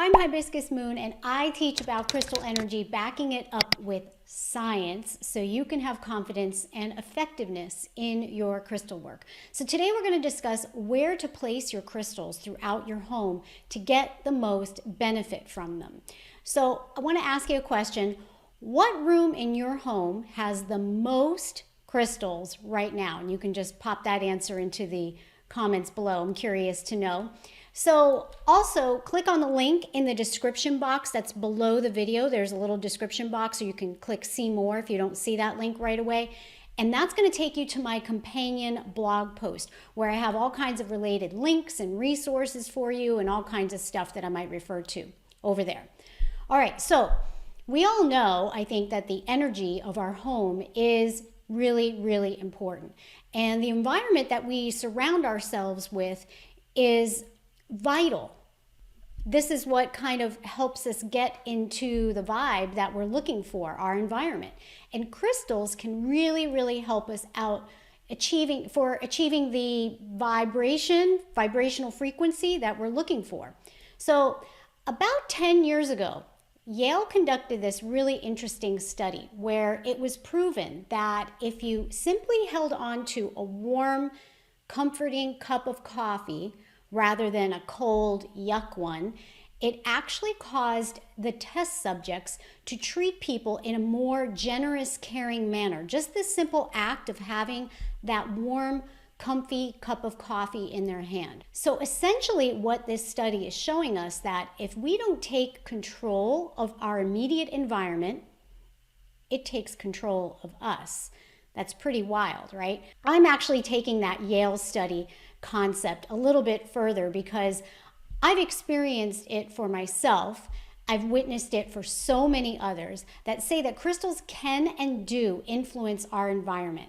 I'm Hibiscus Moon, and I teach about crystal energy, backing it up with science so you can have confidence and effectiveness in your crystal work. So today we're going to discuss where to place your crystals throughout your home to get the most benefit from them. So I want to ask you a question. What room in your home has the most crystals right now? And you can just pop that answer into the comments below. I'm curious to know. So also click on the link in the description box that's below the video. There's a little description box, so you can click see more if you don't see that link right away. And that's going to take you to my companion blog post where I have all kinds of related links and resources for you and all kinds of stuff that I might refer to over there. All right, so we all know, I think, that the energy of our home is really, really important. And the environment that we surround ourselves with is vital. This is what kind of helps us get into the vibe that we're looking for, our environment. And crystals can really, really help us out achieving the vibrational frequency that we're looking for. So about 10 years ago, Yale conducted this really interesting study where it was proven that if you simply held on to a warm, comforting cup of coffee rather than a cold, yuck one, it actually caused the test subjects to treat people in a more generous, caring manner. Just this simple act of having that warm, comfy cup of coffee in their hand. So essentially what this study is showing us that if we don't take control of our immediate environment, it takes control of us. That's pretty wild, right? I'm actually taking that Yale study concept a little bit further because I've experienced it for myself. I've witnessed it for so many others that say that crystals can and do influence our environment.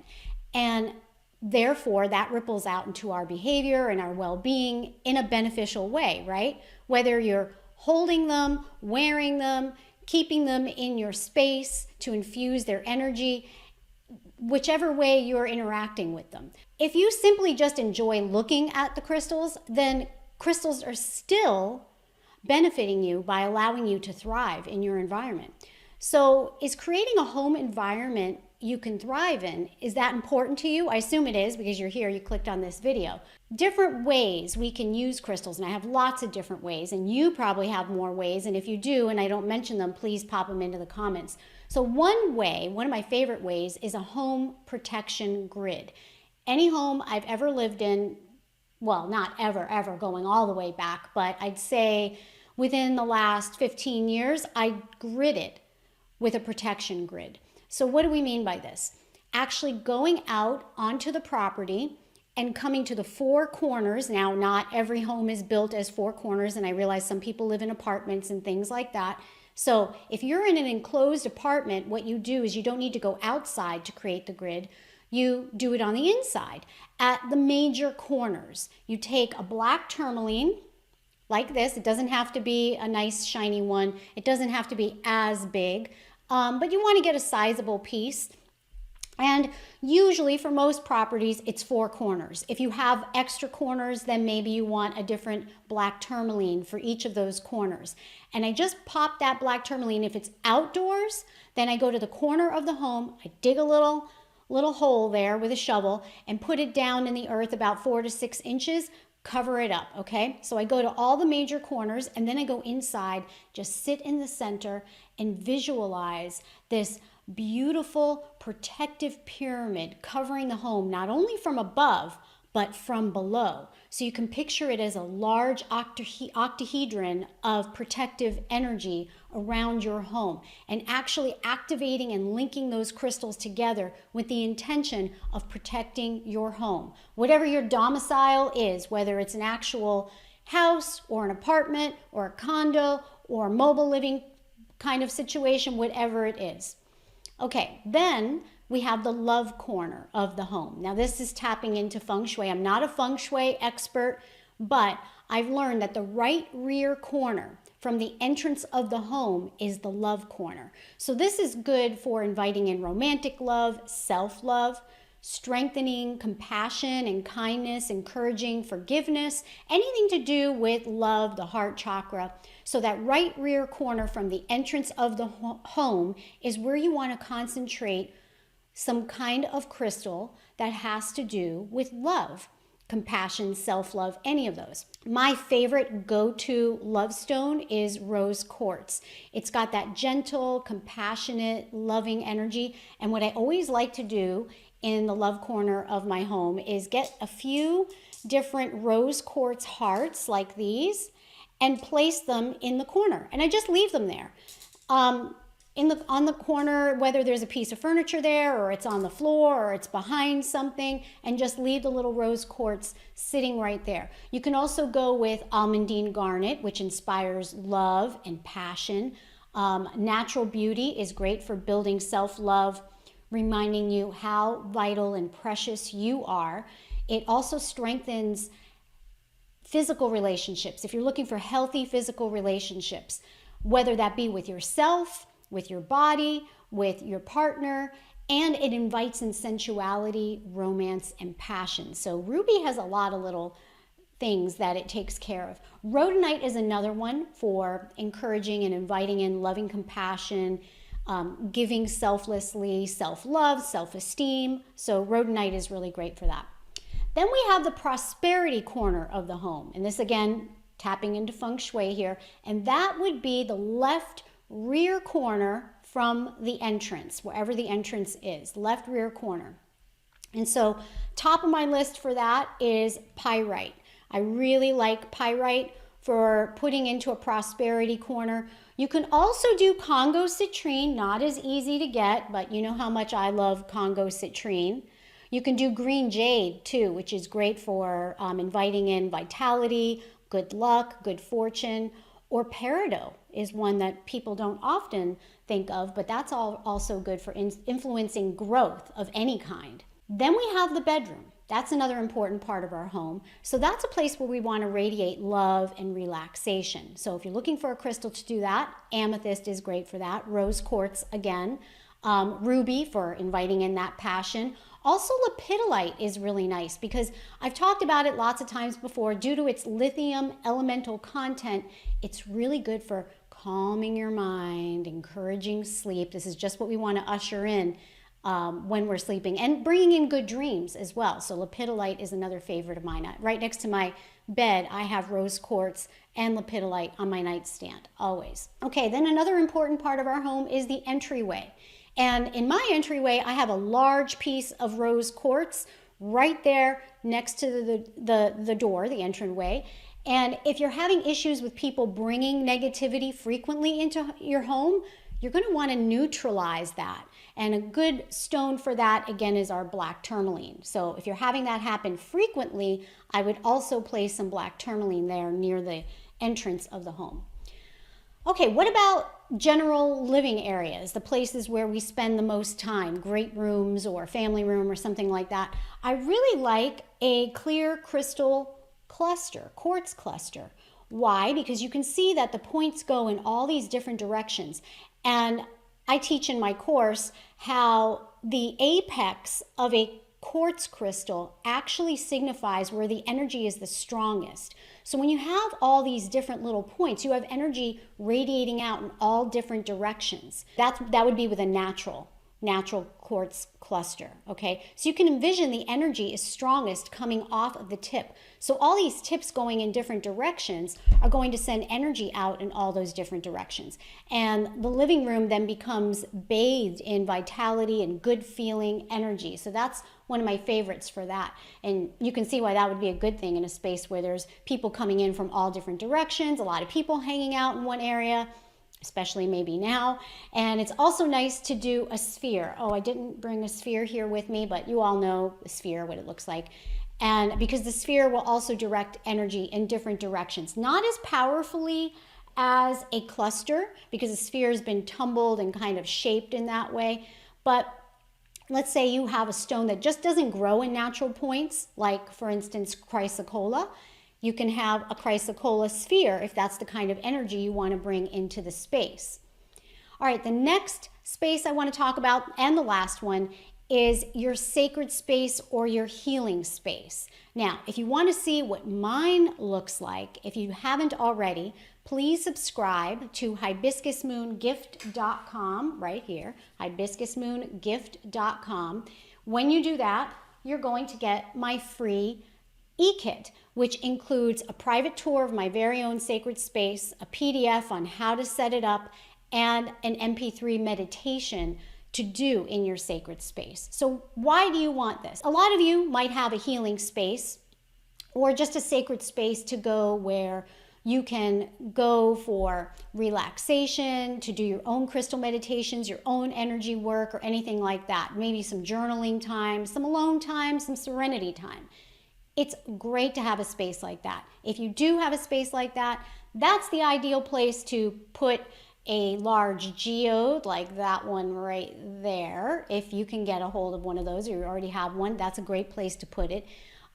And therefore, that ripples out into our behavior and our well-being in a beneficial way, right? Whether you're holding them, wearing them, keeping them in your space to infuse their energy, whichever way you're interacting with them. If you simply just enjoy looking at the crystals, then crystals are still benefiting you by allowing you to thrive in your environment. So is creating a home environment you can thrive in, is that important to you? I assume it is because you're here, you clicked on this video. Different ways we can use crystals, and I have lots of different ways, and you probably have more ways, and if you do and I don't mention them, please pop them into the comments. So one way, one of my favorite ways, is a home protection grid. Any home I've ever lived in, well, not ever going all the way back, but I'd say within the last 15 years, I gridded with a protection grid. So what do we mean by this? Actually going out onto the property and coming to the four corners. Now, not every home is built as four corners, and I realize some people live in apartments and things like that. So if you're in an enclosed apartment, what you do is you don't need to go outside to create the grid. You do it on the inside at the major corners. You take a black tourmaline like this. It doesn't have to be a nice shiny one. It doesn't have to be as big. But you want to get a sizable piece. And usually for most properties, it's four corners. If you have extra corners, then maybe you want a different black tourmaline for each of those corners. And I just pop that black tourmaline. If it's outdoors, then I go to the corner of the home, I dig a little hole there with a shovel and put it down in the earth about 4 to 6 inches, cover it up, okay? So I go to all the major corners and then I go inside, just sit in the center and visualize this beautiful protective pyramid covering the home, not only from above, but from below. So you can picture it as a large octahedron of protective energy around your home and actually activating and linking those crystals together with the intention of protecting your home. Whatever your domicile is, whether it's an actual house or an apartment or a condo or a mobile living kind of situation, whatever it is. Okay, then we have the love corner of the home. Now this is tapping into feng shui. I'm not a feng shui expert, but I've learned that the right rear corner from the entrance of the home is the love corner. So this is good for inviting in romantic love, self-love, strengthening compassion and kindness, encouraging forgiveness, anything to do with love, the heart chakra. So that right rear corner from the entrance of the home is where you want to concentrate some kind of crystal that has to do with love, compassion, self-love, any of those. My favorite go-to love stone is rose quartz. It's got that gentle, compassionate, loving energy. And what I always like to do in the love corner of my home is get a few different rose quartz hearts like these and place them in the corner. And I just leave them there. On the corner, whether there's a piece of furniture there or it's on the floor or it's behind something, and just leave the little rose quartz sitting right there. You can also go with almandine garnet, which inspires love and passion. Natural beauty is great for building self-love, reminding you how vital and precious you are. It also strengthens physical relationships. If you're looking for healthy physical relationships, whether that be with yourself, with your body, with your partner, and it invites in sensuality, romance, and passion. So ruby has a lot of little things that it takes care of. Rhodonite is another one for encouraging and inviting in loving compassion, giving selflessly, self-love, self-esteem. So rhodonite is really great for that. Then we have the prosperity corner of the home. And this again, tapping into feng shui here. And that would be the left rear corner from the entrance, wherever the entrance is, left rear corner. And so top of my list for that is pyrite. I really like pyrite for putting into a prosperity corner. You can also do Congo citrine, not as easy to get, but you know how much I love Congo citrine. You can do green jade too, which is great for inviting in vitality, good luck, good fortune. Or peridot is one that people don't often think of, but that's also good for influencing growth of any kind. Then we have the bedroom. That's another important part of our home. So that's a place where we want to radiate love and relaxation. So if you're looking for a crystal to do that, amethyst is great for that. Rose quartz again. Ruby for inviting in that passion. Also, lepidolite is really nice because I've talked about it lots of times before. Due to its lithium elemental content, it's really good for calming your mind, encouraging sleep. This is just what we want to usher in when we're sleeping, and bringing in good dreams as well. So lepidolite is another favorite of mine. Right next to my bed, I have rose quartz and lepidolite on my nightstand, always. Okay, then another important part of our home is the entryway. And in my entryway, I have a large piece of rose quartz right there next to the door, the entryway. And if you're having issues with people bringing negativity frequently into your home, you're going to want to neutralize that. And a good stone for that, again, is our black tourmaline. So if you're having that happen frequently, I would also place some black tourmaline there near the entrance of the home. Okay, what about general living areas, the places where we spend the most time, great rooms or family room or something like that? I really like a clear crystal cluster, quartz cluster. Why? Because you can see that the points go in all these different directions. And I teach in my course how the apex of a quartz crystal actually signifies where the energy is the strongest. So when you have all these different little points, you have energy radiating out in all different directions. That would be with a natural quartz cluster, okay? So you can envision the energy is strongest coming off of the tip. So all these tips going in different directions are going to send energy out in all those different directions. And the living room then becomes bathed in vitality and good feeling energy. So that's one of my favorites for that. And you can see why that would be a good thing in a space where there's people coming in from all different directions, a lot of people hanging out in one area, especially maybe now. And it's also nice to do a sphere. Oh, I didn't bring a sphere here with me, but you all know the sphere, what it looks like. And because the sphere will also direct energy in different directions, not as powerfully as a cluster, because the sphere has been tumbled and kind of shaped in that way. But let's say you have a stone that just doesn't grow in natural points, like for instance, chrysocolla. You can have a chrysocolla sphere if that's the kind of energy you want to bring into the space. All right, the next space I want to talk about, and the last one, is your sacred space or your healing space. Now, if you want to see what mine looks like, if you haven't already, please subscribe to hibiscusmoongift.com right here, hibiscusmoongift.com. When you do that, you're going to get my free e-kit, which includes a private tour of my very own sacred space, a PDF on how to set it up, and an MP3 meditation to do in your sacred space. So why do you want this? A lot of you might have a healing space or just a sacred space to go where you can go for relaxation, to do your own crystal meditations, your own energy work, or anything like that. Maybe some journaling time, some alone time, some serenity time. It's great to have a space like that. If you do have a space like that, that's the ideal place to put a large geode like that one right there. If you can get a hold of one of those or you already have one, that's a great place to put it.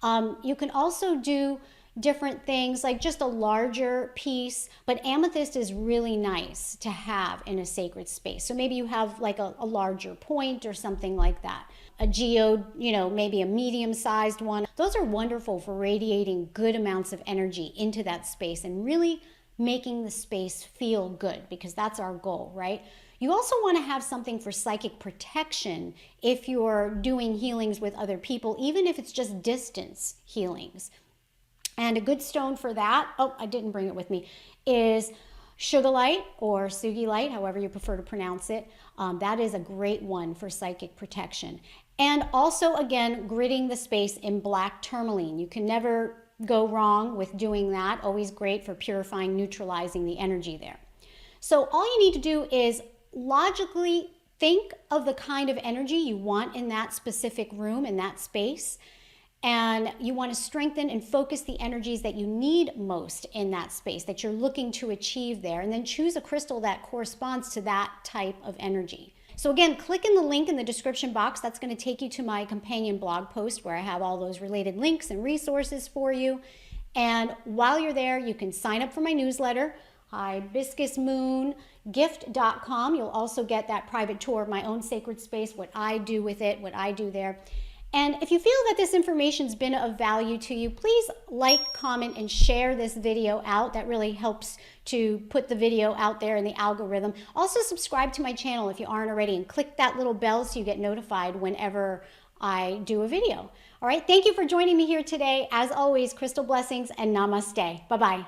You can also do different things like just a larger piece, but amethyst is really nice to have in a sacred space. So maybe you have like a larger point or something like that. A geode, maybe a medium-sized one. Those are wonderful for radiating good amounts of energy into that space and really making the space feel good, because that's our goal, right? You also want to have something for psychic protection if you're doing healings with other people, even if it's just distance healings. And a good stone for that, I didn't bring it with me, is sugilite or sugilite, however you prefer to pronounce it. That is a great one for psychic protection. And also, again, gridding the space in black tourmaline. You can never go wrong with doing that. Always great for purifying, neutralizing the energy there. So all you need to do is logically think of the kind of energy you want in that specific room, in that space. And you want to strengthen and focus the energies that you need most in that space, that you're looking to achieve there. And then choose a crystal that corresponds to that type of energy. So again, click in the link in the description box. That's going to take you to my companion blog post where I have all those related links and resources for you. And while you're there, you can sign up for my newsletter, hibiscusmoongift.com. You'll also get that private tour of my own sacred space, what I do with it, what I do there. And if you feel that this information's been of value to you, please like, comment, and share this video out. That really helps to put the video out there in the algorithm. Also subscribe to my channel if you aren't already, and click that little bell so you get notified whenever I do a video. All right, thank you for joining me here today. As always, crystal blessings and namaste. Bye-bye.